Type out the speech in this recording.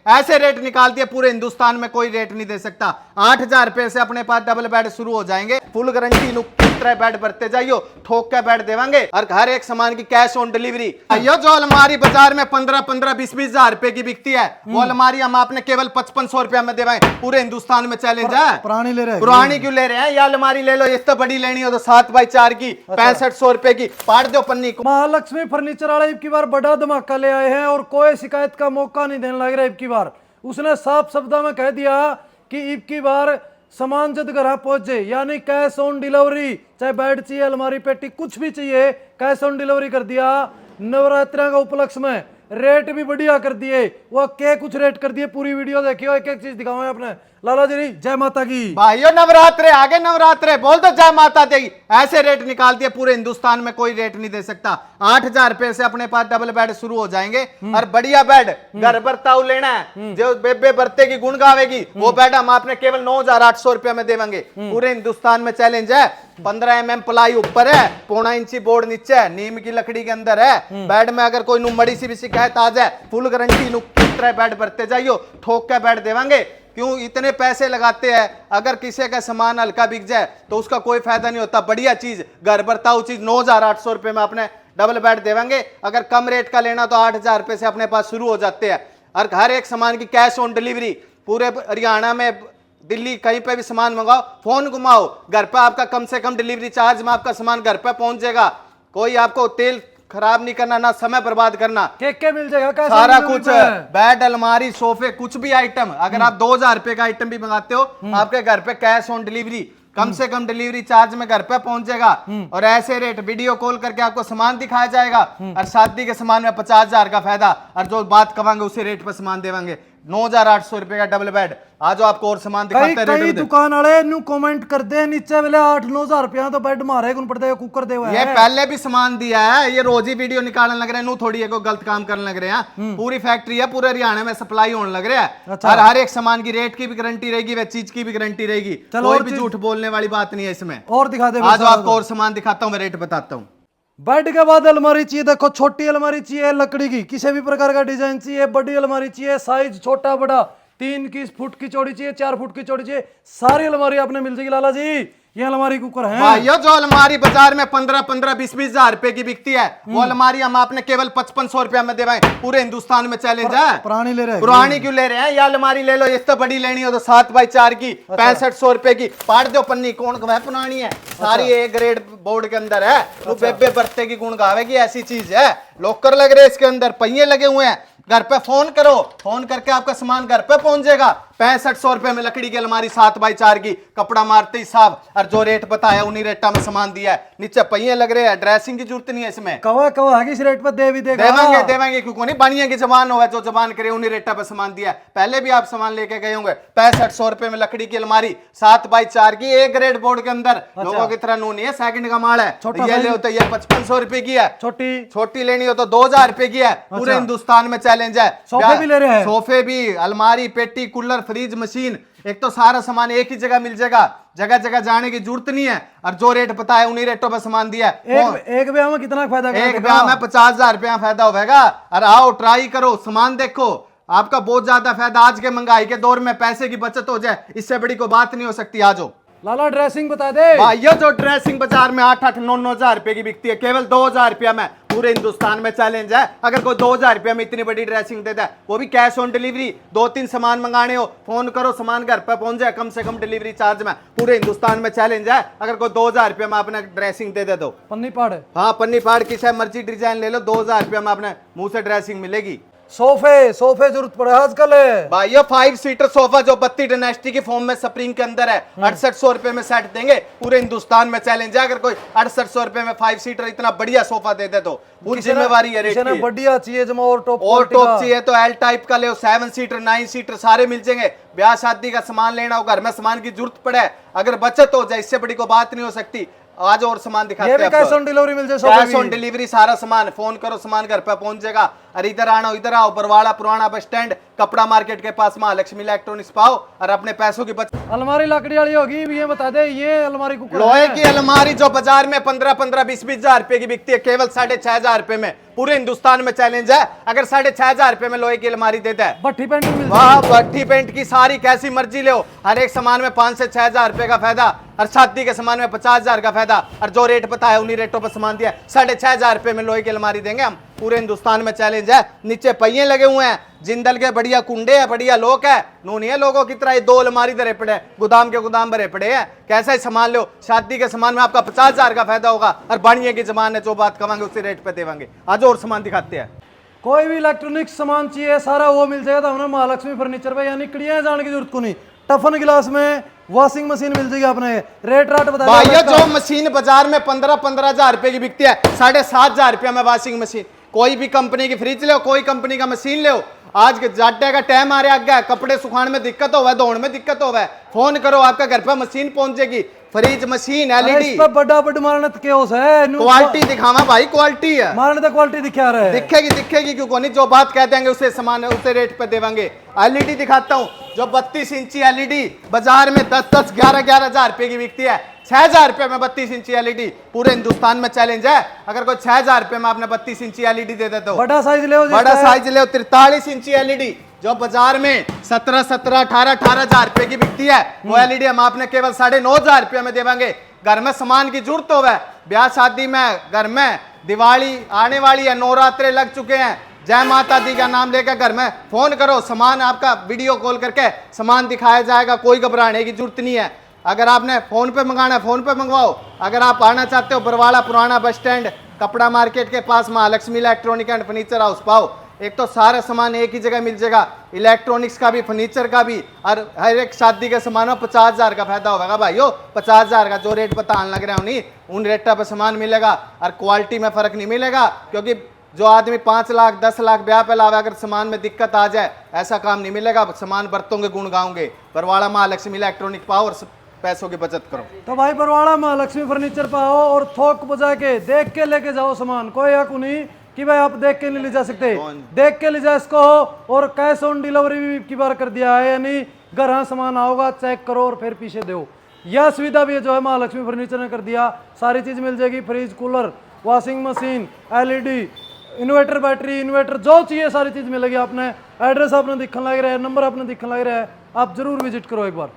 ऐसे रेट निकाल दिए पूरे हिंदुस्तान में कोई रेट नहीं दे सकता। 8,000 रुपए से अपने पास डबल बेड शुरू हो जाएंगे। फुल गारंटी बेड भरते जाइयो, ठोक के बेड देवांगे और हर एक सामान की कैश ऑन डिलीवरी। यो जो अलमारी बाजार में 15-15, 20-20 हजार रुपए की बिकती है, वो अलमारी हम आपने केवल 5500 रुपया में देवाएं। पूरे हिंदुस्तान में चैलेंज है। पुरानी ले रहे हैं, पुरानी क्यों ले रहे हैं? या अलमारी ले लो, इस तो बड़ी लेनी हो तो 7x4 की 6500 रुपए की पाट दो पन्नी को। महालक्ष्मी फर्नीचर वाले की बार बड़ा धमाका ले आए हैं और कोई शिकायत का मौका नहीं देने लग रहा। इब की बार उसने साफ शब्दों में कह दिया कि इब की बार सामान जब घर पहुंच जाए, यानी कैश ऑन डिलीवरी, चाहे बेड चाहिए, अलमारी, पेटी, कुछ भी चाहिए, कैश ऑन डिलीवरी कर दिया। नवरात्रि का उपलक्ष्य में रेट भी बढ़िया कर दिए। वो क्या कुछ रेट कर दिए, पूरी वीडियो देखियो, एक एक चीज दिखाओ अपने लाला जी। जय माता की। भाइयों नवरात्रे आगे, नवरात्रे बोल दो जय माता दी। ऐसे रेट निकाल दिए पूरे हिंदुस्तान में कोई रेट नहीं दे सकता। 8,000 रुपए से अपने पास डबल बेड शुरू हो जाएंगे और बढ़िया बेड घर बरताऊ लेना है, जो बेबे बरते की गुण गावेगी, वो बेड हम आपने केवल 9,800 रुपए में देवांगे। पूरे हिंदुस्तान में चैलेंज है। 15 mm प्लाई ऊपर है, 1.25 इंची बोर्ड नीचे है, नीम की लकड़ी के अंदर है। बेड में अगर कोई मड़ी सी भी शिकायत आ जाए, फुल गारंटी बेड भरते जाइयो, ठोक के बेड देवांगे। क्यों इतने पैसे लगाते हैं? अगर किसी का सामान हल्का बिक जाए तो उसका कोई फायदा नहीं होता। बढ़िया चीज, घर बरताऊ चीज 9,800 रुपए में अपने डबल बेड देवांगे। अगर कम रेट का लेना तो 8,000 रुपए से अपने पास शुरू हो जाते हैं और हर एक सामान की कैश ऑन डिलीवरी। पूरे हरियाणा में, दिल्ली, कहीं पे भी सामान मंगाओ, फोन घुमाओ, घर पे आपका कम से कम डिलीवरी चार्ज में आपका सामान घर पे पहुंच जाएगा। कोई आपको तेल खराब नहीं करना, ना समय बर्बाद करना, के मिल जाएगा सारा कुछ। बेड, अलमारी, सोफे, कुछ भी आइटम अगर आप 2,000 रुपए का आइटम भी मंगाते हो, आपके घर पे कैश ऑन डिलीवरी, कम से कम डिलीवरी चार्ज में घर पे पहुंच जाएगा। और ऐसे रेट, वीडियो कॉल करके आपको सामान दिखाया जाएगा और शादी के सामान में 50,000 का फायदा, और जो बात कवांगे उसी रेट पर सामान देवांगे। 9,800 रुपए का डबल बेड। आज आपको और सामान दिखाते हैं। कई दुकान वाले नु कमेंट कर दे नीचे वाले 8-9,000 रुपया तो बेड मारे कौन पड़ता है, कुकर दे हुआ है। ये पहले भी सामान दिया है, ये रोज ही वीडियो निकालने लग रहे हैं। नू थोड़ी कोई गलत काम करने लग रहे हैं। पूरी फैक्ट्री है, पूरे हरियाणा में सप्लाई होने लग रहा है। और हर एक सामान की रेट की भी गारंटी रहेगी, वे चीज की भी गारंटी रहेगी। कोई भी झूठ बोलने वाली बात नहीं है इसमें। और दिखा दे, आज आपको और सामान दिखाता हूँ, मैं रेट बताता हूँ। बेड के बाद अलमारी चाहिए, देखो छोटी अलमारी चाहिए लकड़ी की, किसी भी प्रकार का डिजाइन चाहिए, बड़ी अलमारी चाहिए, साइज छोटा बड़ा, 3 फुट की चौड़ी चाहिए, 4 फुट की चौड़ी चाहिए, सारी अलमारी आपने मिल जाएगी लाला जी। ये अलमारी कुकर है भाइयों। जो अलमारी बाजार में 15-15, 20-20 हजार रुपए की बिकती है, वो अलमारी हम आपने केवल 5500 रुपया में देवाएं। पूरे हिंदुस्तान में चैलेंज है। पुरानी ले रहे हैं, पुरानी क्यों ले रहे हैं? या अलमारी ले लो, इस तो बड़ी लेनी हो तो 7x4 की 6500 रुपए की पाट दो पन्नी। कौन कहे पुरानी है? सारी ए ग्रेड बोर्ड के अंदर है। वो बेबे बरते की गुण गावेगी, ऐसी चीज है। लॉकर लग रहे, इसके अंदर पहिए लगे हुए हैं। घर पे फोन करो, फोन करके आपका सामान घर पे पहुंच जाएगा। 6500 रुपए में लकड़ी की अलमारी 7x4 की, कपड़ा मारते ही साफ, और जो रेट बताया उन्हीं रेटा में सामान दिया है। नीचे पहिए लग रहे हैं, ड्रेसिंग की जरूरत नहीं है इसमें। कवा है कि इस रेट पर दे भी देगा। देवांगे क्यों नहीं? बनिए की जबान हो, जो जबान करे उन्हीं रेटा पे सामान दिया है। पहले भी आप सामान लेके गए होंगे। 6500 रुपए में लकड़ी की अलमारी 7x4 की, एक ग्रेड बोर्ड के अंदर। लोगों की तरह नू नहीं है, सेकंड का माल है। ये ले तो ये 5500 रुपए की है। छोटी लेनी हो तो 2,000 रुपए की है। पूरे हिंदुस्तान में चैलेंज है। सोफे भी ले रहे हैं, सोफे भी, अलमारी, पेटी, कूलर, फ्रिज, मशीन, एक तो सारा सामान एक ही जगह मिल जाएगा। जगह जगह जाने की जरूरत नहीं है। और जो रेट पता है उन्हीं रेटों पर सामान दिया है। एक ब्याह में कितना फायदा? एक ब्याह में 50,000 रुपया फायदा होगा। और आओ ट्राई करो, सामान देखो, आपका बहुत ज्यादा फायदा। आज के महंगाई के दौर में पैसे की बचत हो जाए, इससे बड़ी कोई बात नहीं हो सकती। आ जाओ लाला, ड्रेसिंग बता दे। भाइयों जो ड्रेसिंग बाजार में 8-8, 9-9 हजार रुपए की बिकती है, केवल 2,000 रुपया में पूरे हिंदुस्तान में चैलेंज है। अगर कोई 2,000 रुपया में इतनी बड़ी ड्रेसिंग देता है, वो भी कैश ऑन डिलीवरी। 2-3 सामान मंगाने हो, फोन करो, सामान घर पर पहुंच जाए, कम से कम डिलीवरी चार्ज में। पूरे हिंदुस्तान में चैलेंज है। अगर कोई 2,000 रुपया में आपने ड्रेसिंग दे दो, पन्नी पाड़, हाँ पन्नी पाड़ की चाहे मर्जी डिजाइन ले लो, 2,000 रुपया में आपने मुंह से ड्रेसिंग मिलेगी। सोफे जरूरत पड़े आजकल है भाइयों। 5 सीटर सोफा जो 32 डायनेस्टी की फॉर्म में स्प्रिंग के अंदर है, 6800 रुपए में सेट देंगे। पूरे हिंदुस्तान में चैलेंज है। अगर कोई 6800 रुपए में 5 सीटर इतना बढ़िया सोफा दे दे तो पूरी जिम्मेवारी है। रेट की बढ़िया चाहिए, जमा और टॉप चाहिए तो एल टाइप का ले, 7 सीटर, 9 सीटर सारे मिल जाएंगे। ब्याह शादी का सामान लेना हो, घर में सामान की जरूरत पड़े, अगर बचत हो जाए, इससे बड़ी कोई बात नहीं हो सकती। आज और सामान ये दिखाते भी हैं कैश आपको। ऑन डिलीवरी मिल जाए कैश ऑन डिलीवरी, सारा सामान, फोन करो सामान घर पे पहुंच जाएगा। और इधर आना, इधर आओ, बरवाड़ा पुराना बस स्टैंड, कपड़ा मार्केट के पास महालक्ष्मी इलेक्ट्रॉनिक्स पाओ और अपने पैसों की बचत। अलमारी लकड़ी वाली होगी, ये बता दे, ये अलमारी कुकर लोहे है? की अलमारी जो बाजार में 15-15, 20-20 हजार रुपए की बिकती है, केवल 6,500 रुपए में पूरे हिंदुस्तान में चैलेंज है। अगर 6,500 रुपए में लोहे की अलमारी देता है, भट्ठी पेंट भी मिल वाह, भट्ठी पेंट की सारी कैसी मर्जी ले, हर एक सामान में 5 से 6,000 रुपए का फायदा, और शादी के सामान में 50,000 का फायदा, और जो रेट पता है उन्हीं रेटों पर सामान दिया। 6,500 रुपए में लोहे की अलमारी देंगे हम, पूरे हिंदुस्तान में चैलेंज है। नीचे पहिए लगे हुए हैं, जिंदल के बढ़िया कुंडे है, बढ़िया लोग है, नूनी है लोगों की तरह। ये 2 अलमारी धरे पड़े हैं, गोदाम के गोदाम भरे पड़े हैं। कैसा ही सामान लो, शादी के सामान में आपका 50,000 का फायदा होगा, और बाणिये की जमान है, जो बात कमांगे उसी रेट पे देवांगे। आज और सामान दिखाते हैं। कोई भी इलेक्ट्रॉनिक सामान चाहिए सारा वो मिल जाएगा तो हमने महालक्ष्मी फर्नीचर पे, यानी कड़ियां जाने की जरूरत को नहीं। टफन गिलास में वॉशिंग मशीन मिल जाएगी अपने, रेट राट बता भैया जो मशीन बाजार में 15-15 हजार रुपए की बिकती है, 7,500 रुपया में वॉशिंग मशीन। कोई भी कंपनी की फ्रिज लो, कोई कंपनी का मशीन लो। आज के जाटे का टाइम आ रहा है, कपड़े सुखाने में दिक्कत हो, धोने में दिक्कत हो, फोन करो आपका घर पर मशीन पहुंच जाएगी। फ्रिज मशीन एलईडी, बड़ा बड़ मारने केओस है, क्वालिटी दिखावा भाई, क्वालिटी है, मारने तो क्वालिटी दिखा रहा है। दिखेगी दिखेगी क्यों नहीं, जो बात कह देंगे उसे सामान उसे रेट पे देवांगे। एलईडी दिखाता हूँ, जो 32 इंची एलईडी बाजार में 10-10, 11-11 हजार रुपए की बिकती है, 6,000 रुपए में 32 इंची एलईडी पूरे हिंदुस्तान में चैलेंज है। अगर कोई 6,000 रुपए में आपने 32 इंची एलईडी दे देते हो, बड़ा साइज ले, बड़ा साइज ले, 43 इंची एलईडी जो बाजार में 17-17, 18-18 हजार रुपए की बिकती है, वो एलईडी हम आपने केवल 9,500 रुपए में देवांगे। घर में सामान की जरूरत हो, ब्याह शादी में, घर में दिवाली आने वाली है, नवरात्रे लग चुके हैं, जय माता दी का नाम लेकर घर में फोन करो, सामान आपका वीडियो कॉल करके सामान दिखाया जाएगा, कोई घबराने की जरूरत नहीं है। अगर आपने फोन पे मंगाना है फोन पे मंगवाओ। अगर आप आना चाहते हो बरवाड़ा पुराना बस स्टैंड, कपड़ा मार्केट के पास Mahalaxmi electronic and furniture house पाओ। एक तो सारा सामान एक ही जगह मिल जाएगा, इलेक्ट्रॉनिक्स का भी, फर्नीचर का भी, और हर एक शादी के सामान में 50,000 का फायदा होगा भाइयों। 50,000 का जो रेट बताने लग रहे हो नहीं, उन रेटा पर सामान मिलेगा, और क्वालिटी में फर्क नहीं मिलेगा। क्योंकि जो आदमी 5 लाख 10 लाख ब्याह पे लावे, अगर सामान में दिक्कत आ जाए, ऐसा काम नहीं मिलेगा। सामान बरतों के गुण गाओगे, बरवाड़ा महालक्ष्मी इलेक्ट्रॉनिक पाओ और पैसों की बचत करो। तो भाई बरवाड़ा महालक्ष्मी फर्नीचर पाओ और थोक बजा के देख के लेके जाओ सामान। कोई हक नहीं कि भाई आप देख के नहीं ले जा सकते, देख के ले जा इसको। और कैश ऑन डिलीवरी भी की बार कर दिया है, यानी घर सामान आओगा, चेक करो और फिर पीछे दो। यह सुविधा भी जो है महालक्ष्मी फर्नीचर ने कर दिया। सारी चीज मिल जाएगी, fridge, cooler, washing machine, LED, inverter, battery, inverter, जो चाहिए सारी चीज मिलेगी। आपने एड्रेस आपने दिखने लग रहा है, नंबर आपने दिखने लग रहा है, आप जरूर विजिट करो एक बार।